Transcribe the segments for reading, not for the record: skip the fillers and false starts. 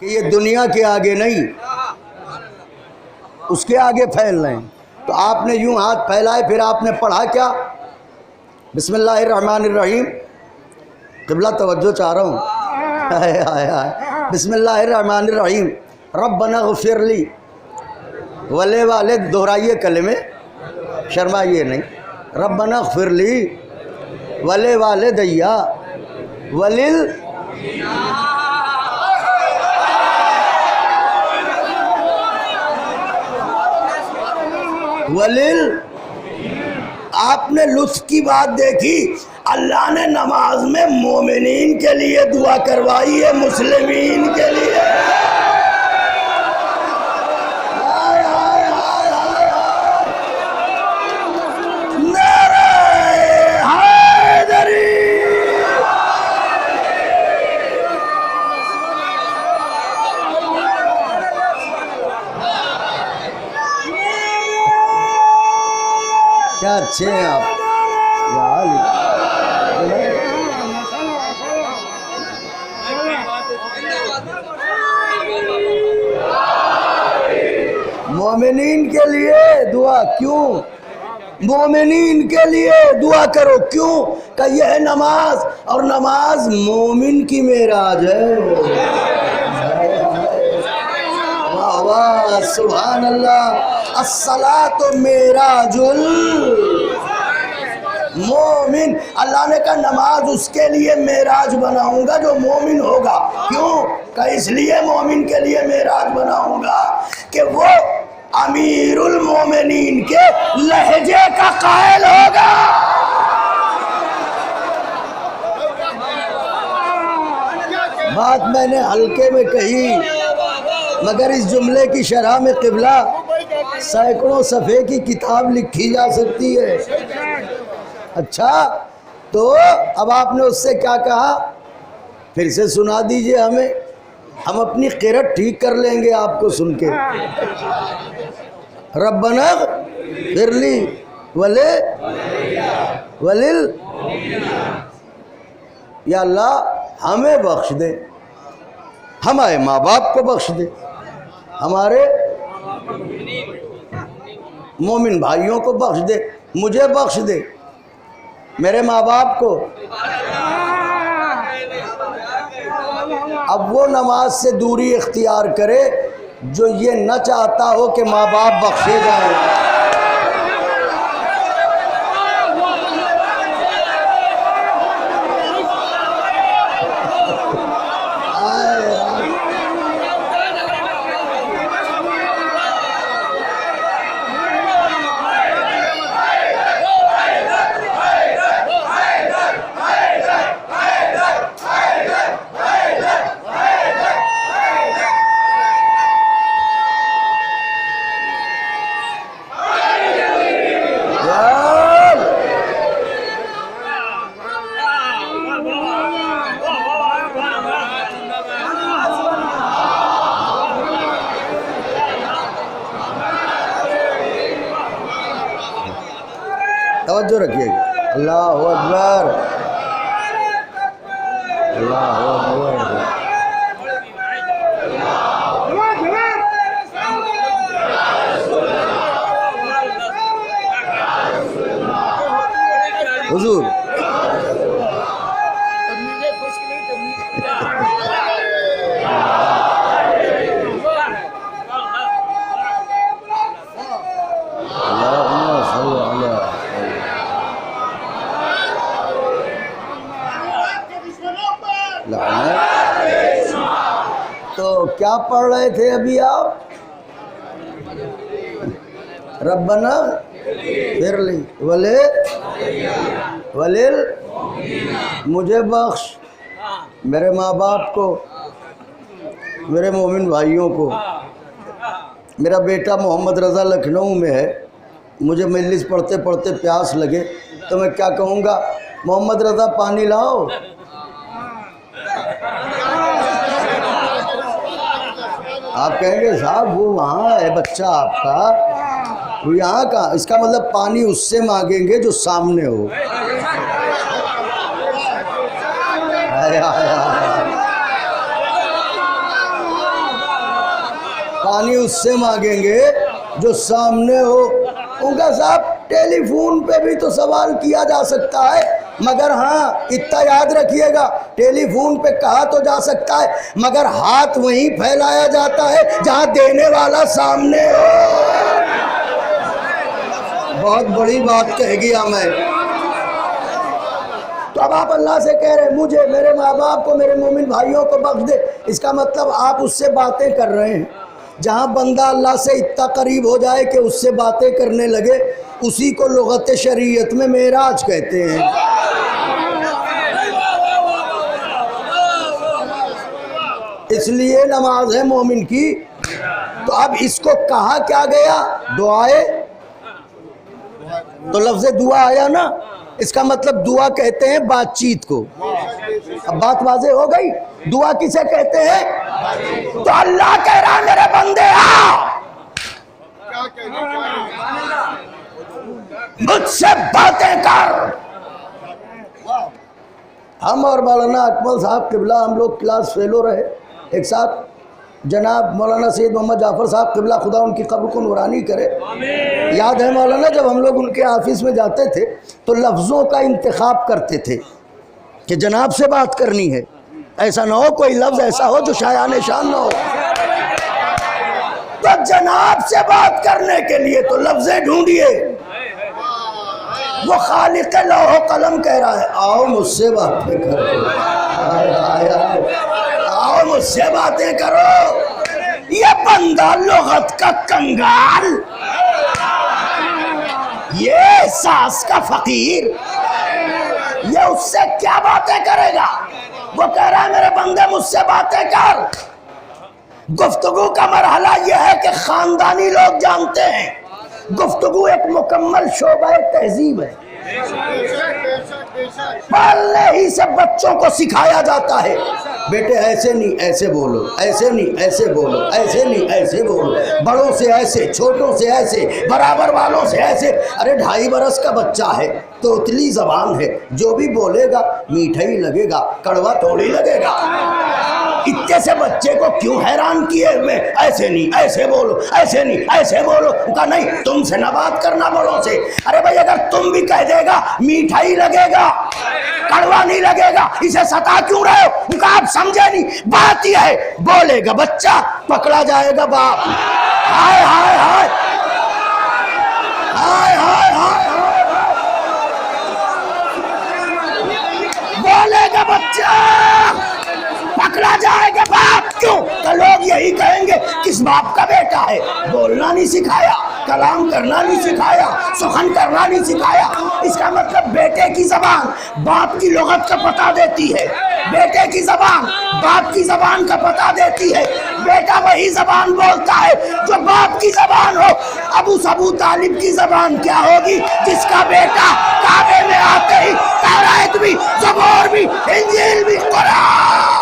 कि ये दुनिया के आगे नहीं, उसके आगे फैल रहे हैं। तो आपने यूं हाथ फैलाए, फिर आपने पढ़ा क्या? बिस्मिल्लाहिर्रहमानिर्रहीम। क़िबला तवज्जो चाह रहा हूँ। हाय हाय हाय। बिस्मिल्लाहिर्रहमानिर्रहीम। रब्बना ग़फ़िरली वले वाले, दोहराइए कलमे, शर्माइए नहीं। रब्बना ग़फ़िरली वले वाले दैया वलिल वलिल। आपने लुत्फ़ की बात देखी, अल्लाह ने नमाज में मोमिनीन के लिए दुआ करवाई है, मुस्लिमीन के लिए। क्या अच्छे हैं आप यार। मोमिनीन के लिए दुआ क्यों? मोमिनीन के लिए दुआ करो क्यों? कि यह है नमाज, और नमाज मोमिन की मेराज है। वाह वाह, सुभान अल्लाह। अस्सलातु मेराजुल मोमिन। अल्लाह ने कहा नमाज उसके लिए मेराज बनाऊंगा जो मोमिन होगा। क्यों? कि इसलिए मोमिन के लिए मेराज बनाऊंगा कि वो अमीरुल मोमिनीन के लहजे का कायल होगा। बात मैंने हल्के में कही, मगर इस जुमले की शरह में क़िबला सैकड़ों सफ़े की किताब लिखी जा सकती है। अच्छा, तो अब आपने उससे क्या कहा? फिर से सुना दीजिए हमें, हम अपनी क़िरत ठीक कर लेंगे आपको सुन के। रब्बना ग़फ़िरली वले वलिल। या अल्लाह हमें बख्श दे, हमारे माँ बाप को बख्श दे, हमारे मोमिन भाइयों को बख्श दे, मुझे बख्श दे, मेरे माँ बाप को। अब वो नमाज से दूरी इख्तियार करे जो ये न चाहता हो कि माँ बाप बख्शे जाए। तवज्जो रखिएगा। अल्लाहु अकबर, अल्लाहु अकबर। हुजूर तो क्या पढ़ रहे थे अभी आप? रब्बना ग़फ़िरली वले वलिल, मुझे बख्श, मेरे माँ बाप को, मेरे मोमिन भाइयों को। मेरा बेटा मोहम्मद रज़ा लखनऊ में है, मुझे मजलिस पढ़ते पढ़ते प्यास लगे तो मैं क्या कहूँगा? मोहम्मद रज़ा पानी लाओ। आप कहेंगे साहब वो वहाँ है बच्चा आपका, वो यहाँ का। इसका मतलब पानी उससे मांगेंगे जो सामने हो। पानी उससे मांगेंगे जो सामने हो। उनका साहब टेलीफोन पे भी तो सवाल किया जा सकता है, मगर हाँ इतना याद रखिएगा, टेलीफोन पे कहा तो जा सकता है मगर हाथ वहीं फैलाया जाता है जहां देने वाला सामने हो। बहुत बड़ी बात कह गया मैं। तो अब आप अल्लाह से कह रहे मुझे, मेरे माँ बाप को, मेरे मोमिन भाइयों को बख्श दे। इसका मतलब आप उससे बातें कर रहे हैं। जहाँ बंदा अल्लाह से इतना करीब हो जाए कि उससे बातें करने लगे, उसी को लुगत शरीयत में मेराज कहते हैं। इसलिए नमाज है मोमिन की। तो अब इसको कहा क्या गया? दुआए। तो लफ्ज़ दुआ आया ना, इसका मतलब दुआ कहते हैं बातचीत को। अब बात वाज़ेह हो गई। दुआ किसे कहते हैं? तो अल्लाह कह रहा है मेरे बंदे आ, मुझसे बातें कर। हम और मौलाना अकमल साहब किबला, हम लोग क्लास फेलो रहे एक साथ। जनाब मौलाना सैयद मोहम्मद जाफर साहब किबला, खुदा उनकी कब्र को नूरानी करे। याद है मौलाना, जब हम लोग उनके ऑफिस में जाते थे तो लफ्ज़ों का इंतखाब करते थे कि जनाब से बात करनी है। ऐसा ना हो कोई लफ्ज़ ऐसा हो जो शायान शान ना हो। तो जनाब से बात करने के लिए तो लफ्ज़ें ढूंढिए। वो खालिक लौह कलम कह रहा है आओ मुझसे बातें करो, आओ मुझसे बातें करो। ये बंदा लुगत का कंगाल, ये सास का फकीर, ये उससे क्या बातें करेगा? वो कह रहा है मेरे बंदे मुझसे बातें कर। गुफ्तगू का मरहला यह है कि खानदानी लोग जानते हैं गुफ्तगू एक मुकम्मल शोबा तहजीब है। पहले ही से बच्चों को सिखाया जाता है बेटे ऐसे नहीं ऐसे बोलो, ऐसे नहीं ऐसे बोलो, ऐसे नहीं ऐसे बोलो, बड़ों से ऐसे, छोटों से ऐसे, बराबर वालों से ऐसे। अरे 2.5 बरस का बच्चा है, तो उतली जबान है, जो भी बोलेगा मीठा ही लगेगा, कड़वा थोड़ी लगेगा। इतने से बच्चे को क्यों हैरान किए हुए? ऐसे नहीं ऐसे बोलो, ऐसे नहीं ऐसे बोलो। उनका नहीं, तुमसे ना बात करना बड़ों से। अरे भाई अगर तुम भी कह देगा मीठा ही लगेगा, कड़वा नहीं लगेगा, इसे सता क्यों रहे हो? उनका आप समझे नहीं। बात यह है, बोलेगा बच्चा पकड़ा जाएगा बाप। हाय हाय हाय हाय हाय हाय, बोलेगा बच्चा पकड़ा जाएगा बाप। क्यों? तो लोग यही कहेंगे किस बाप का बेटा है, बोलना नहीं सिखाया, कलाम करना नहीं सिखाया, सुखन करना नहीं सिखाया। इसका मतलब बेटे की जबान बाप की लुगत का पता देती है, बेटे की जबान बाप की जबान का पता देती है। बेटा वही जबान बोलता है जो बाप की जबान हो। अबू तालिब की जबान क्या होगी जिसका बेटा काबे में आते ही तौरात भी, ज़बूर भी, इंजील भी, कुरान।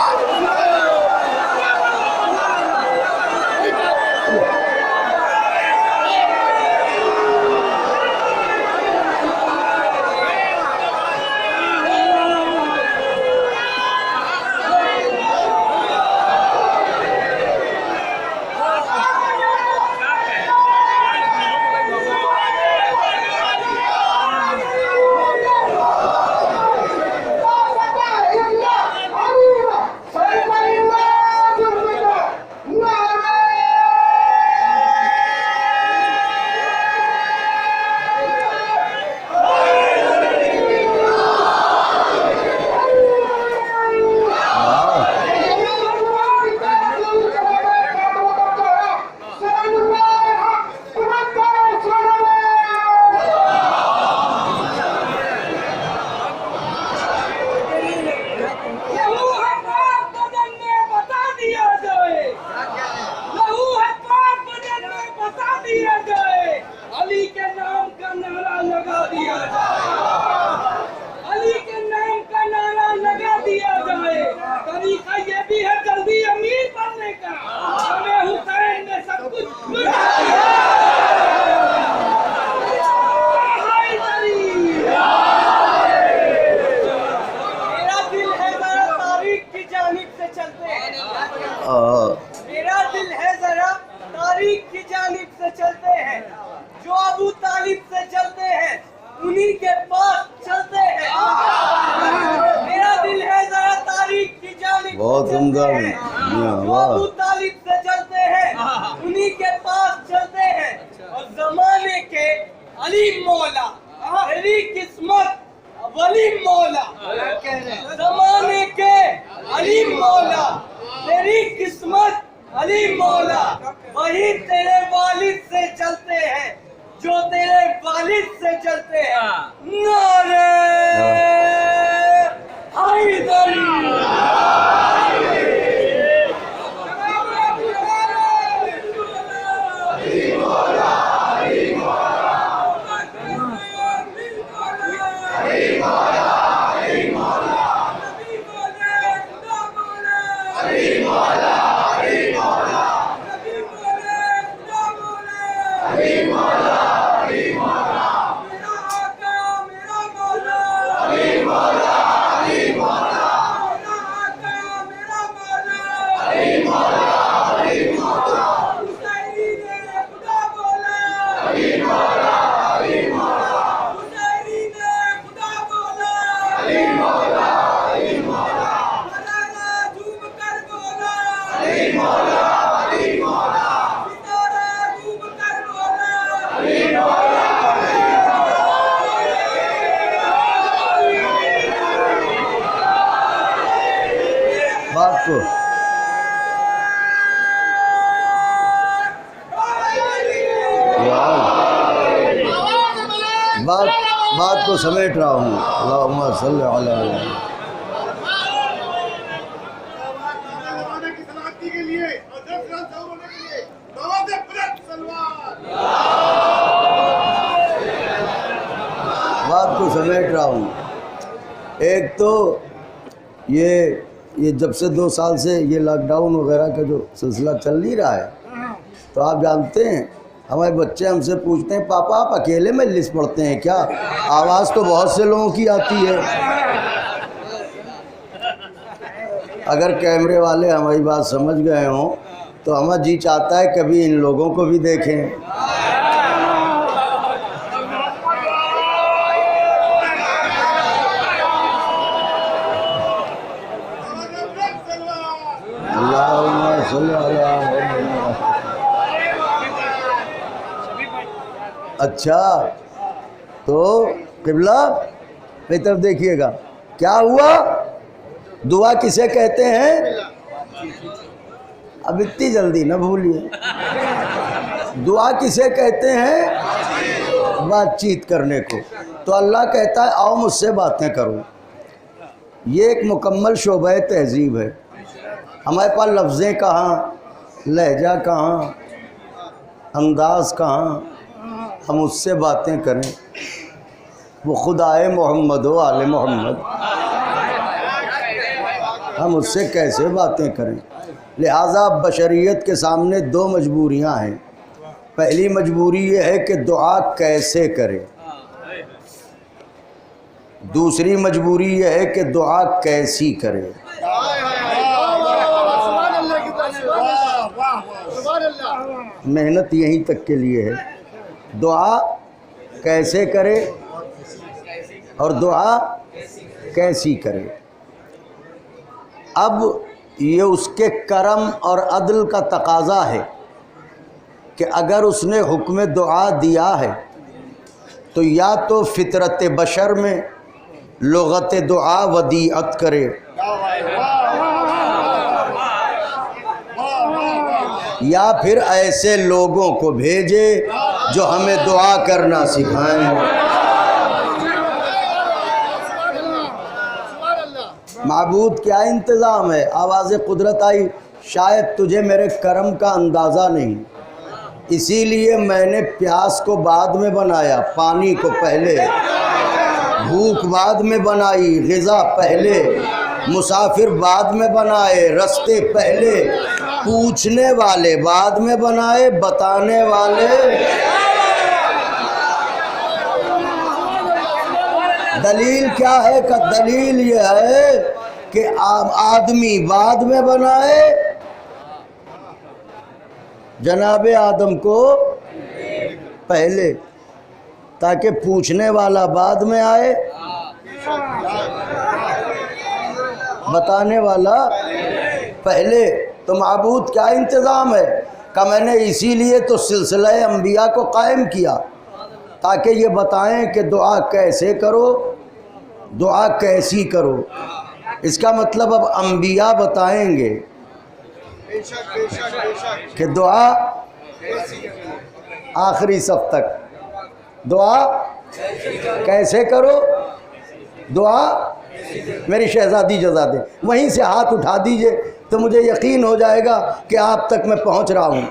खुदा में जो अबू तालिब से चलते हैं उन्हीं के पास चलते हैं, और जमाने के अली मौला मेरी किस्मत वली मौला, जमाने के अली मौला मेरी किस्मत अली मौला, वही तेरे वालिद से चलते हैं जो तेरे वालिद से चलते हैं। नारे हैदरी। बात को बात को समेट रहा हूँ। अल्लाहुम्मा सल्ली अला बात को समेट रहा हूँ। एक तो ये जब से 2 साल से ये लॉकडाउन वगैरह का जो सिलसिला चल नहीं रहा है, तो आप जानते हैं हमारे बच्चे हमसे पूछते हैं पापा आप अकेले मजलिस पढ़ते हैं क्या? आवाज़ तो बहुत से लोगों की आती है। अगर कैमरे वाले हमारी बात समझ गए हों तो हमारा जी चाहता है कभी इन लोगों को भी देखें। अच्छा तो किबला मेरी तरफ देखिएगा, क्या हुआ? दुआ किसे कहते हैं? अब इतनी जल्दी ना भूलिए, दुआ किसे कहते हैं? बातचीत करने को। तो अल्लाह कहता है आओ मुझसे बातें करो। ये एक मुकम्मल शोबा तहजीब है। हमारे पास लफ्ज़ें कहाँ, लहजा कहाँ, अंदाज़ कहाँ, हम उससे बातें करें। वो खुदाए मोहम्मद व आले मोहम्मद, हम उससे कैसे बातें करें? लिहाजा बशरियत के सामने 2 मजबूरियां हैं। पहली मजबूरी ये है कि दुआ कैसे करें, दूसरी मजबूरी ये है कि दुआ कैसी करें। मेहनत यहीं तक के लिए है, दुआ कैसे करे और दुआ कैसी करे। अब ये उसके करम और अदल का तकाज़ा है कि अगर उसने हुक्म दुआ दिया है तो या तो फितरत बशर में लुगत दुआ वदीअत करे, या फिर ऐसे लोगों को भेजे जो हमें दुआ करना सिखाएं। माबूद क्या इंतज़ाम है? आवाज़ कुदरत आई, शायद तुझे मेरे करम का अंदाज़ा नहीं, इसीलिए मैंने प्यास को बाद में बनाया, पानी को पहले, भूख बाद में बनाई, ग़िज़ा पहले, मुसाफिर बाद में बनाए, रास्ते पहले, पूछने वाले बाद में बनाए, बताने वाले। दलील क्या है? का दलील ये है कि आदमी बाद में बनाए, जनाबे आदम को पहले, ताकि पूछने वाला बाद में आए, बताने वाला पहले तो माबूद क्या इंतज़ाम है? का मैंने इसीलिए तो सिलसिला अंबिया को कायम किया ताकि ये बताएं कि दुआ कैसे करो, दुआ कैसी करो। इसका मतलब अब अंबिया बताएंगे कि दुआ आखिरी सफ तक दुआ कैसे करो, दुआ मेरी शहजादी जजा दे। वहीं से हाथ उठा दीजिए तो मुझे यकीन हो जाएगा कि आप तक मैं पहुंच रहा हूं।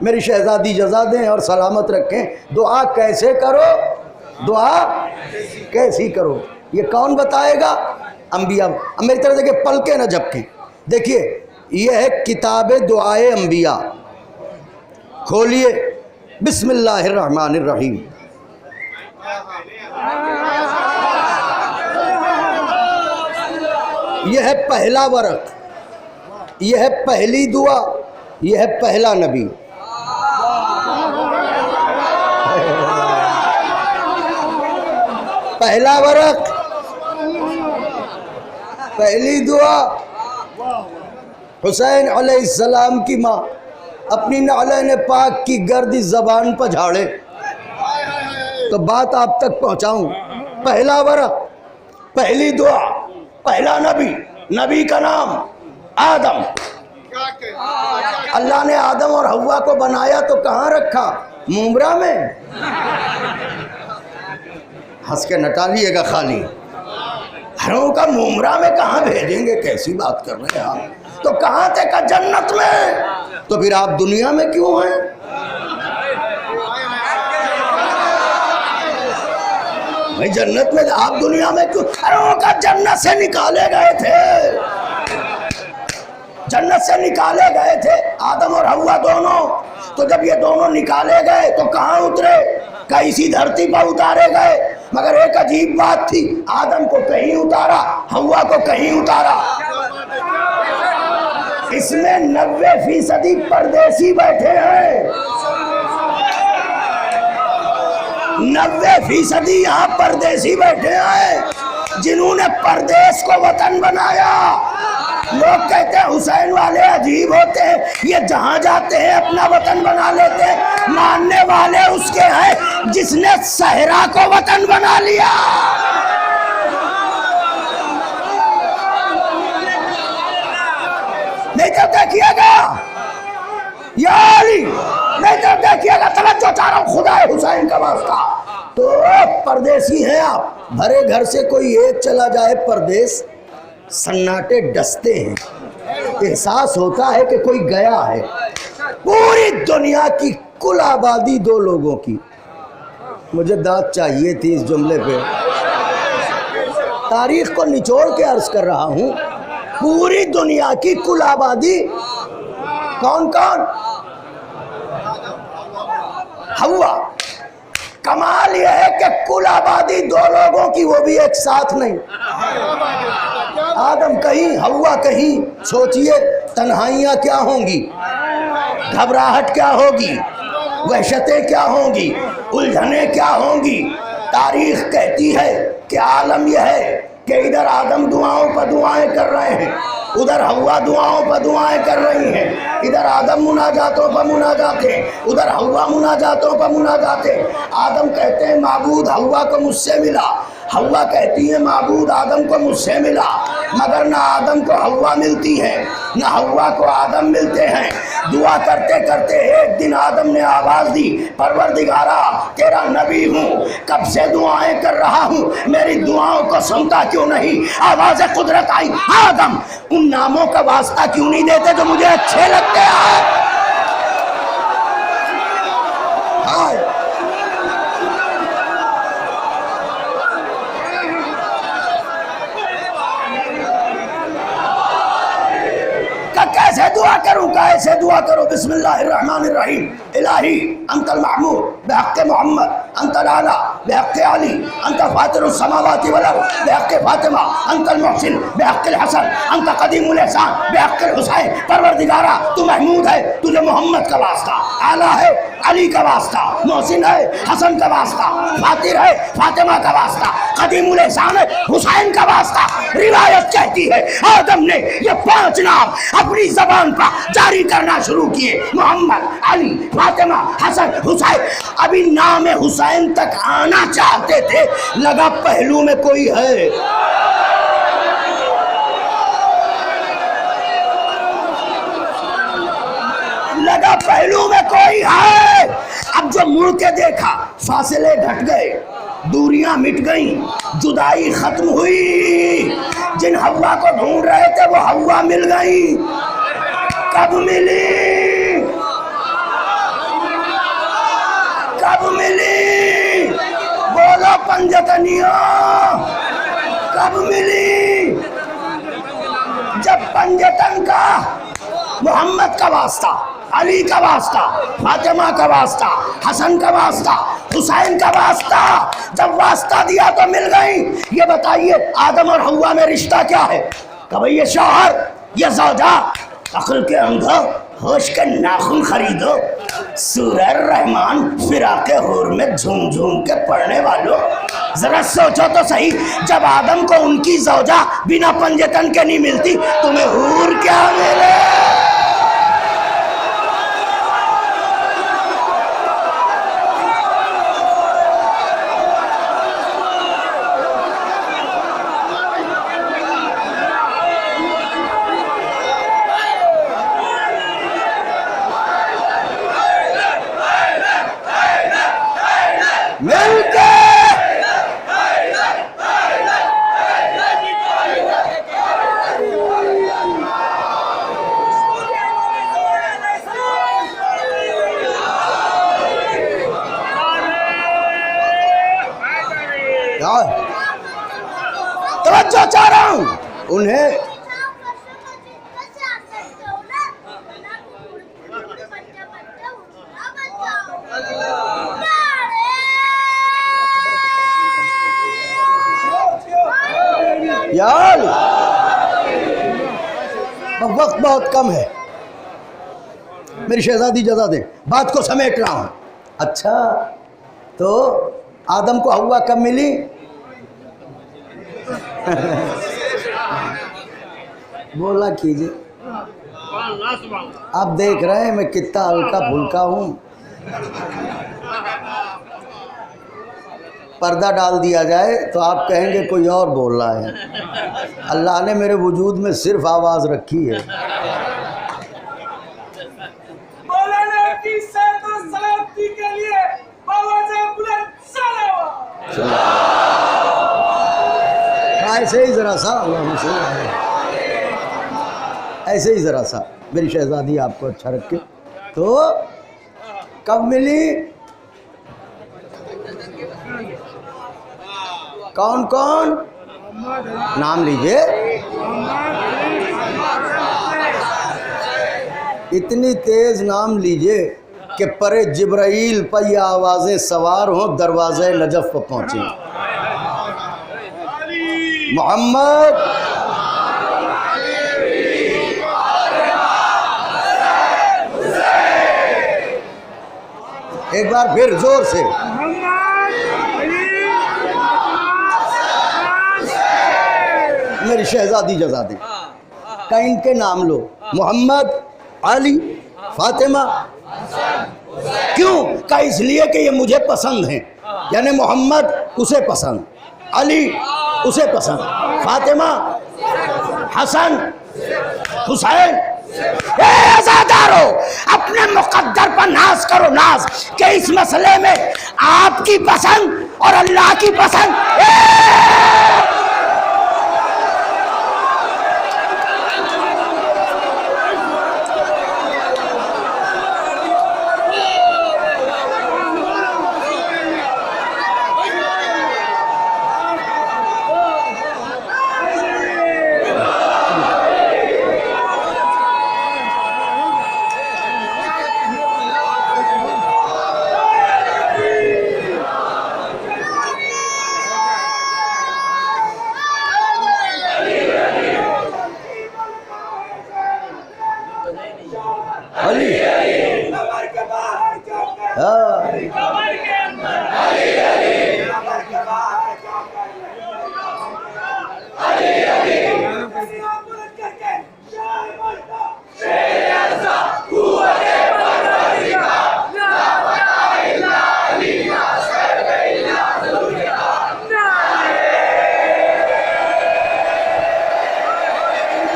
मेरी शहजादी जजा दें और सलामत रखें। दुआ कैसे करो, दुआ कैसी करो, ये कौन बताएगा? अंबिया। अब मेरी तरह देखिए, पलके न झपकें। देखिए ये है किताब दुआए अंबिया, खोलिए, बिस्मिल्लाहिर्रहमानिर्रहीम। यह है पहला वरक, यह है पहली दुआ, यह है पहला नबी। पहला वरक, पहली दुआ। हुसैन अलैहिस्सलाम की माँ अपनी नालैन पाक की गर्द ज़बान पर झाड़े तो बात आप तक पहुँचाऊँ। पहला वरक, पहली दुआ, पहला नबी। नबी का नाम आदम। अल्लाह ने आदम और हव्वा को बनाया तो कहाँ रखा? मुमरा में। हंस के नटा लिएगा खाली। हरों का मुमरा में कहाँ भेजेंगे? कैसी बात कर रहे हैं आप? तो कहाँ थे? का जन्नत में। तो फिर आप दुनिया में क्यों हैं? भाई जन्नत में, आप दुनिया में क्यों? हरों का जन्नत से निकाले गए थे, जन्नत से निकाले गए थे आदम और हव्वा दोनों। तो जब ये दोनों निकाले गए तो कहाँ उतरे? का इसी धरती पर उतारे गए। मगर एक अजीब बात थी, आदम को कहीं उतारा, हव्वा को कहीं उतारा। इसमें 90% परदेसी बैठे हैं। 90% यहाँ परदेसी बैठे हैं जिन्होंने परदेश को वतन बनाया। लोग कहते हैं हुसैन वाले अजीब होते हैं, ये जहां जाते हैं अपना वतन बना लेते हैं। मानने वाले उसके हैं जिसने सहरा को वतन बना लिया। नहीं तो देखिएगा यारी, नहीं तो देखिएगा, तवज्जो चाह रहा हूं, खुदा हुसैन का वास्ता। तो परदेसी हैं आप। भरे घर से कोई एक चला जाए परदेश, सन्नाटे डसते हैं, एहसास होता है कि कोई गया है। पूरी दुनिया की कुल आबादी 2 लोगों की। मुझे दाद चाहिए थी इस जुमले पे। तारीख को निचोड़ के अर्ज कर रहा हूं। पूरी दुनिया की कुल आबादी कौन कौन? हव्वा। कमाल यह है कि कुल आबादी 2 लोगों की, वो भी एक साथ नहीं। आदम कहीं, हव्वा कहीं। सोचिए तन्हाइयाँ क्या होंगी, घबराहट क्या होगी, वहशतें क्या होंगी, उलझनें क्या होंगी। तारीख कहती है कि आलम यह है कि इधर आदम दुआओं पर दुआएं कर रहे हैं, उधर हव्वा दुआओं पर दुआएं कर रही हैं। इधर आदम मुनाजातों पर मुनाजातें, उधर हव्वा मुनाजातों पर मुनाजातें। आदम कहते हैं माबूद हव्वा को मुझसे मिला, हव्वा कहती है माबूद आदम को मुझसे मिला। मगर ना आदम को हव्वा मिलती है, ना हव्वा को आदम मिलते हैं। दुआ करते करते एक दिन आदम ने आवाज़ दी, परवरदिगारा तेरा नबी हूँ, कब से दुआएं कर रहा हूँ, मेरी दुआओं को सुनता क्यों नहीं? आवाज़ कुदरत आई, आदम उन नामों का वास्ता क्यों नहीं देते जो मुझे अच्छे लगते हैं? कैसे दुआ करूं? हूँ कि ऐसे दुआ करो, बिस्मिल्लाहिर्रहमानिर्रहीम, इलाही अंतल महमूद बिहक़्क़े मोहम्मद, अंतल आला बिहक़्क़े अली, अंतल फातिरुस समावाति वल अर्द बिहक़्क़े फातिमा, अंतल मुहसिन बिहक़्क़िल हसन, अंत क़दीमुल एहसान बिहक़्क़िल हुसैन। परवरदिगारा तू महमूद है, तुझे मोहम्मद का वास्ता, आला है अली का वास्ता, मोहसिन है हसन का वास्ता, फातिर है फातिमा का वास्ता, क़दीमुल एहसान है हुसैन का वास्ता। रिवायत कहती है आदम ने ये 5 नाम अपनी जबान पर जारी करना शुरू किए, मोहम्मद, अली, फातिमा, हसन, हुसैन। अभी नाम हुसैन तक आना चाहते थे, लगा पहलू में कोई है। लगा पहलू में कोई है। अब जो मुड़ के देखा, फासले घट गए, दूरियां मिट गईं, जुदाई खत्म हुई। जिन हवा को ढूंढ रहे थे वो हवा मिल गई। कब मिली? कब मिली? बोलो पंजतनियों, कब मिली? जब पंजतन का मोहम्मद का वास्ता, अली का वास्ता, फातिमा का वास्ता, हसन का वास्ता, हुसैन का वास्ता, जब वास्ता दिया तो मिल गई। ये बताइए आदम और हव्वा में रिश्ता क्या है? कभी ये शौहर, ये ज़ौजा, अक्ल के अंधा, होश के नाखून खरीदो, सूरह रहमान फिराके हूर में झूम झूम के पढ़ने वालों, जरा सोचो तो सही, जब आदम को उनकी ज़ौजा बिना पंजतन के नहीं मिलती, तुम्हें हूर क्या मिले? तवज्जो चाह रहा हूं उन्हें। यार वक्त बहुत कम है, मेरी शहजादी जजा दे, बात को समेट रहा हूं। अच्छा, तो आदम को हव्वा कब मिली? बोला कीजिए। आप देख रहे हैं मैं कितना हल्का फुल्का हूं। पर्दा डाल दिया जाए तो आप कहेंगे कोई और बोल रहा है। अल्लाह ने मेरे वजूद में सिर्फ आवाज रखी है। ऐसे ही जरा सा, ऐसे ही जरा सा मेरी शहजादी आपको अच्छा रखे। तो कब मिली? कौन कौन नाम लीजिए? इतनी तेज नाम लीजिए कि परे जिब्राइल पर ये आवाज़ें सवार हों, दरवाज़े नजफ पर पहुँचे। मोहम्मद, एक बार फिर जोर से, मेरी शहजादी जजादी का इनके नाम लो, मोहम्मद, अली, फातिमा। क्यों? का इसलिए कि ये मुझे पसंद हैं, यानी मोहम्मद उसे पसंद, अली उसे पसंद, फातिमा, हसन, हुसैन। आजादारो, अपने मुकद्दर पर नाज करो, नाज कि इस मसले में आपकी पसंद और अल्लाह की पसंद कब्र के अंदर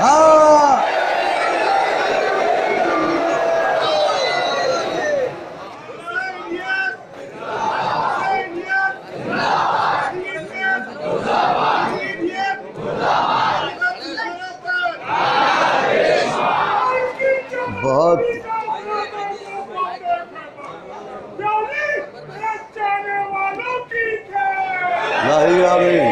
हाँ बहुत नहीं आमीन।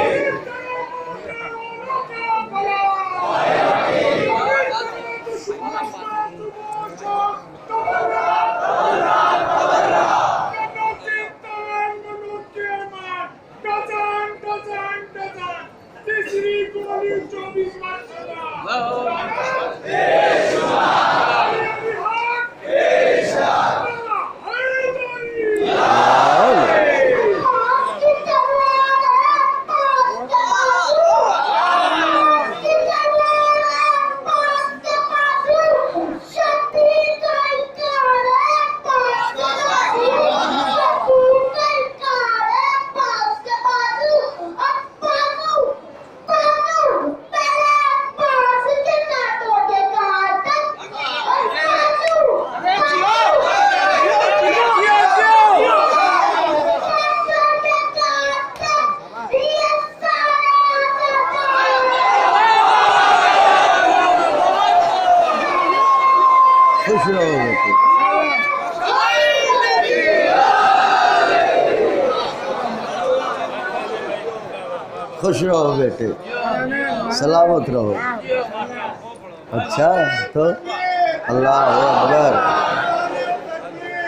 खुश रहो बेटे, खुश रहो बेटे, सलामत रहो। अच्छा तो अल्लाह अकबर,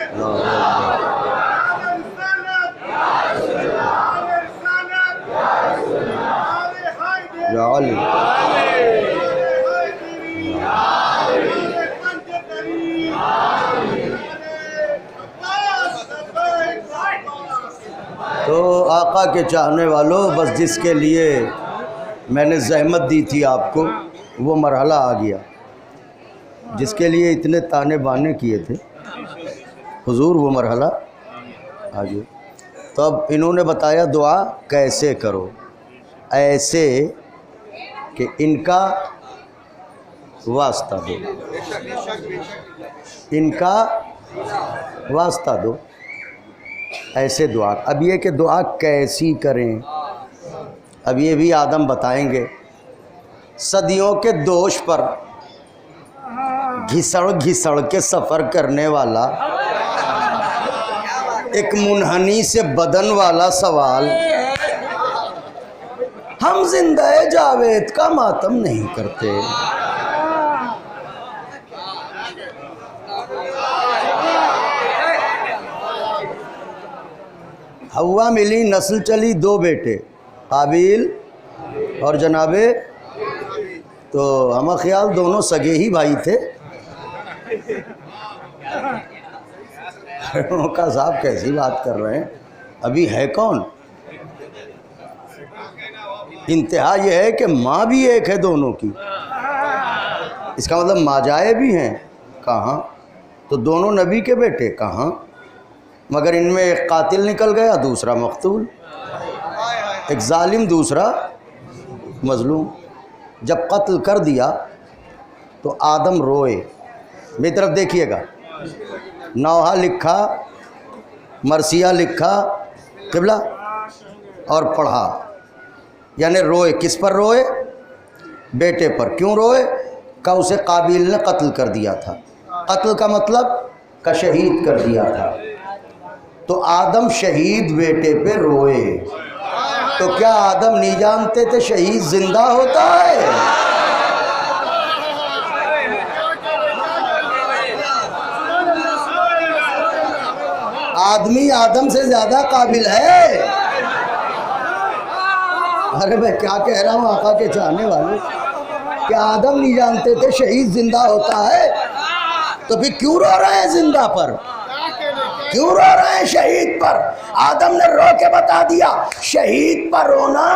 अल्लाह अकबर। या अली तो आका के चाहने वालों, बस जिसके लिए मैंने जहमत दी थी आपको, वो मरहला आ गया। जिसके लिए इतने ताने बाने किए थे हुजूर, वो मरहला आ गया। तो अब इन्होंने बताया दुआ कैसे करो, ऐसे कि इनका वास्ता दो, इनका वास्ता दो, ऐसे दुआ। अब ये कि दुआ कैसी करें, अब ये भी आदम बताएंगे। सदियों के दोष पर घिसड़ घिसड़ के सफ़र करने वाला एक मुनहनी से बदन वाला सवाल, हम जिंदा जावेद का मातम नहीं करते। हवा मिली, नस्ल चली, 2 बेटे काबिल और जनाबे, तो हमारा ख्याल दोनों सगे ही भाई थे। का साहब कैसी बात कर रहे हैं, अभी है कौन? इंतहा यह है कि माँ भी एक है दोनों की, इसका मतलब माजाए भी हैं। कहाँ? तो दोनों नबी के बेटे कहाँ? मगर इनमें एक कातिल निकल गया, दूसरा मकतूल, एक जालिम दूसरा मजलूम। जब कत्ल कर दिया तो आदम रोए। मेरी तरफ देखिएगा, नौहा लिखा, मरसिया लिखा, किबला और पढ़ा, यानी रोए। किस पर रोए? बेटे पर। क्यों रोए? का उसे काबिल ने कत्ल कर दिया था। कत्ल का मतलब का शहीद कर दिया था। तो आदम शहीद बेटे पे रोए। तो क्या आदम नहीं जानते थे शहीद जिंदा होता है? आदमी आदम से ज्यादा काबिल है। अरे मैं क्या कह रहा हूँ आका के चाहने वाले, क्या आदम नहीं जानते थे शहीद जिंदा होता है? तो फिर क्यों रो रहे हैं जिंदा पर? क्यों रो रहे हैं शहीद पर? आदम ने रो के बता दिया, शहीद पर रोना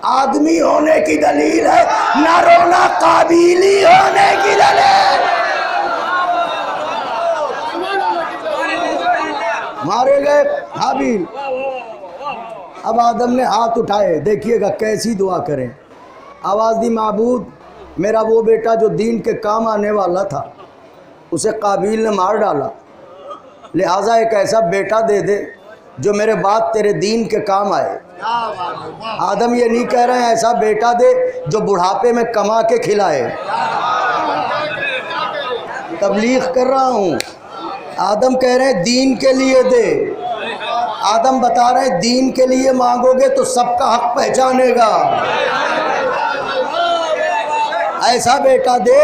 आदमी होने की दलील है, ना रोना काबिली होने की दलील। मारे गए हाबिल। अब आदम ने हाथ उठाए, देखिएगा कैसी दुआ करें। आवाज़ दी, माबूद मेरा वो बेटा जो दीन के काम आने वाला था उसे काबिल ने मार डाला, लिहाजा एक ऐसा बेटा दे दे जो मेरे बाद तेरे दीन के काम आए। आदम ये नहीं कह रहे हैं ऐसा बेटा दे जो बुढ़ापे में कमा के खिलाए। तबलीग कर रहा हूँ। आदम कह रहे हैं दीन के लिए दे। आदम बता रहे हैं दीन के लिए मांगोगे तो सबका हक पहचानेगा। ऐसा बेटा दे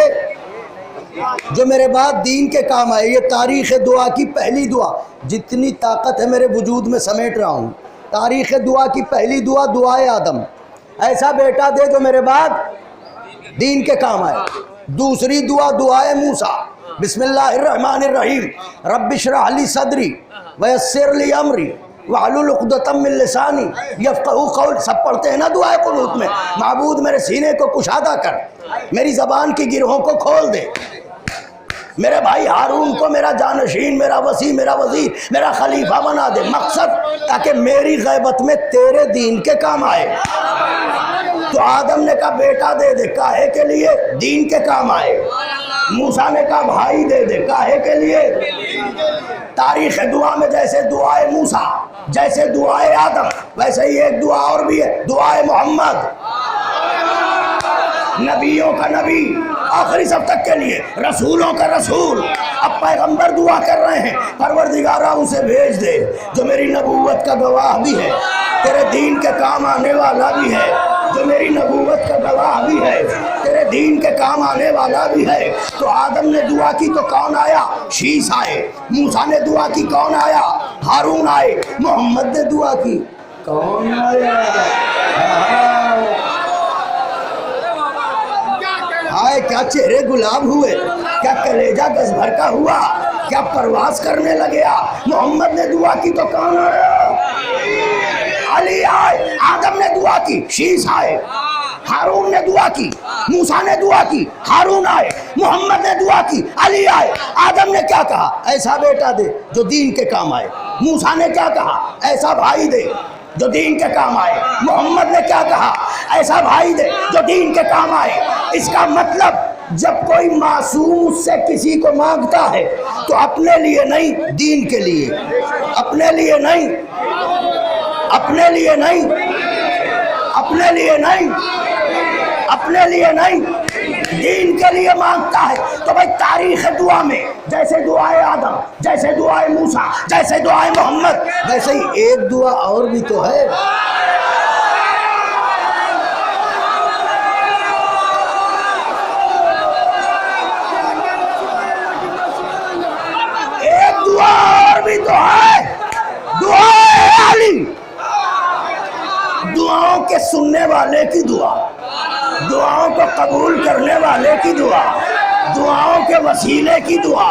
जो मेरे बाद दीन के काम आए। ये तारीख़ दुआ की पहली दुआ, जितनी ताकत है मेरे वजूद में समेट रहा हूँ। तारीख़ दुआ की पहली दुआ दुआए आदम, ऐसा बेटा दे जो मेरे बाद दीन के काम आए। दूसरी दुआ दुआए मूसा, बिस्मिल्लाहिर्रहमानिर्रहीम, रब्बिश्रह ली सदरी वयस्सिर ली अमरी वाहलुल उक़दतम मिन लिसानी यफ़क़हू क़ौली। सब पढ़ते हैं ना दुआए कुनूत में। माबूद मेरे सीने को कुशादा कर, मेरी ज़बान की गिरहों को खोल दे, मेरे भाई हारून को मेरा जानशीन, मेरा वसी, मेरा वजीर, मेरा खलीफा बना दे। मकसद ताकि मेरी गैबत में तेरे दीन के काम आए। तो आदम ने कहा बेटा दे दे, काहे के लिए? दीन के काम आए। मूसा ने कहा भाई दे दे, काहे के लिए? तारीख़ दुआ में जैसे दुआए मूसा, जैसे दुआए आदम, वैसे ही एक दुआ और भी है, दुआए मोहम्मद, नबियों का नबी, आखिरी सब तक के लिए, रसूलों का रसूल। अब पैगंबर दुआ कर रहे हैं, परवरदिगारा उसे भेज दे जो मेरी नबूवत का गवाह भी है, तेरे दीन के काम आने वाला भी है, जो मेरी नबूवत का गवाह भी है, तेरे दीन के काम आने वाला भी है। तो आदम ने दुआ की तो कौन आया? शीश आए। मूसा ने दुआ की, कौन आया? हारून आए। मोहम्मद ने दुआ की, कौन आया? हाय क्या चेहरे गुलाब हुए, क्या कलेजा गज भर का हुआ, क्या परवास करने लगे। मोहम्मद ने दुआ की तो कौन आया? अली आए। आदम ने दुआ की, शीश आए। हारून ने दुआ की, मूसा ने दुआ की, हारून आए। मोहम्मद ने दुआ की, अली आए। आदम ने क्या कहा? ऐसा बेटा दे जो दीन के काम आए। मूसा ने क्या कहा? ऐसा भाई दे जो दीन के काम आए। मोहम्मद ने क्या कहा? ऐसा भाई दे जो दीन के काम आए। इसका मतलब जब कोई मासूम उससे किसी को मांगता है तो अपने लिए नहीं, दीन के लिए। अपने लिए नहीं, अपने लिए नहीं, अपने लिए नहीं, अपने लिए नहीं, दीन के लिए मांगता है। तो भाई तारीख़ दुआ में जैसे दुआए आदम, जैसे दुआए मूसा, जैसे दुआए मोहम्मद, वैसे ही एक दुआ और भी तो है। एक दुआ और भी तो है, दुआए अली, दुआओं के सुनने वाले की दुआ, दुआओं को कबूल करने वाले की दुआ, दुआओं के वसीले की दुआ,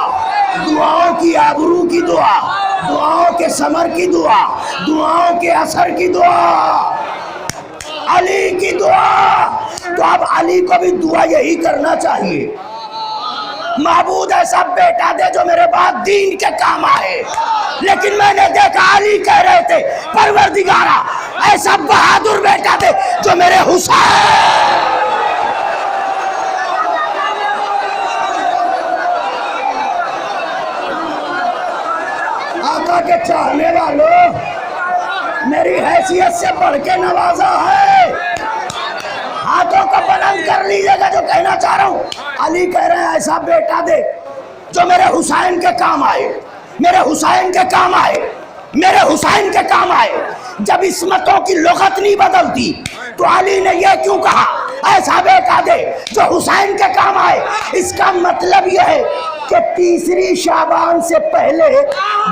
दुआओं की आबरू की दुआ, दुआओं के समर की दुआ, दुआओं के असर की दुआ, अली की दुआ। तो अब अली को भी दुआ यही करना चाहिए, माबूद ऐसा बेटा दे जो मेरे बाद दीन के काम आए। लेकिन मैंने देखा अली कह रहे थे परवरदिगारा ऐसा बहादुर बेटा दे जो मेरे हुसैन। आका के चाहने वालों, मेरी हैसियत से बढ़ के नवाजा है। हाथों को बुलंद कर लीजिएगा जो कहना चाह रहा हूँ। अली कह रहे हैं ऐसा बेटा दे जो मेरे हुसैन के काम आए, मेरे हुसैन के काम आए, मेरे हुसैन के काम आए। जब इस्मतों की लुगत नहीं बदलती तो अली ने यह क्यों कहा ऐसा बेटा दे जो हुसैन के काम आए। इसका मतलब यह है कि तीसरी शाबान से पहले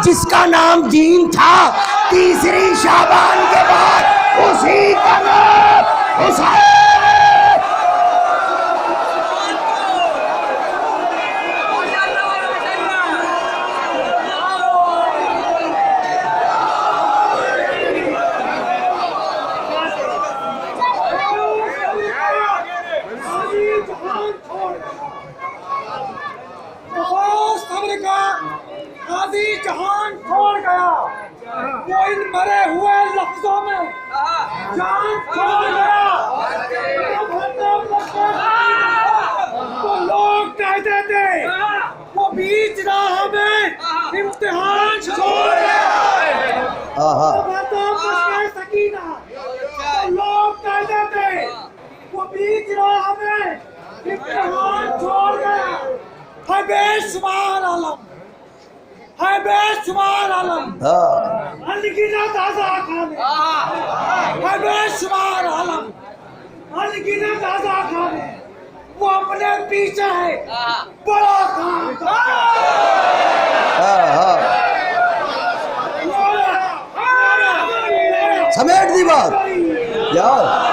जिसका नाम दीन था, तीसरी शाबान के बाद उसी का नाम हुसैन। वो इन मरे हुए लफ्जों में जान छोड़ गया। जब हम तो लोग कहते थे वो बीच राह में इम्तिहान छोड़ गया। आहा सकीना तो लोग कहते थे वो बीच राह में इम्तिहान छोड़ गया। है बेशुमार आलम, है बेशुमार आलम, हाँ अनगिनत आज़ा खाने, है बेशुमार आलम, अनगिनत आज़ा खाने, वो अपने पीछे है बड़ा काम हाँ समेट दी बात यार।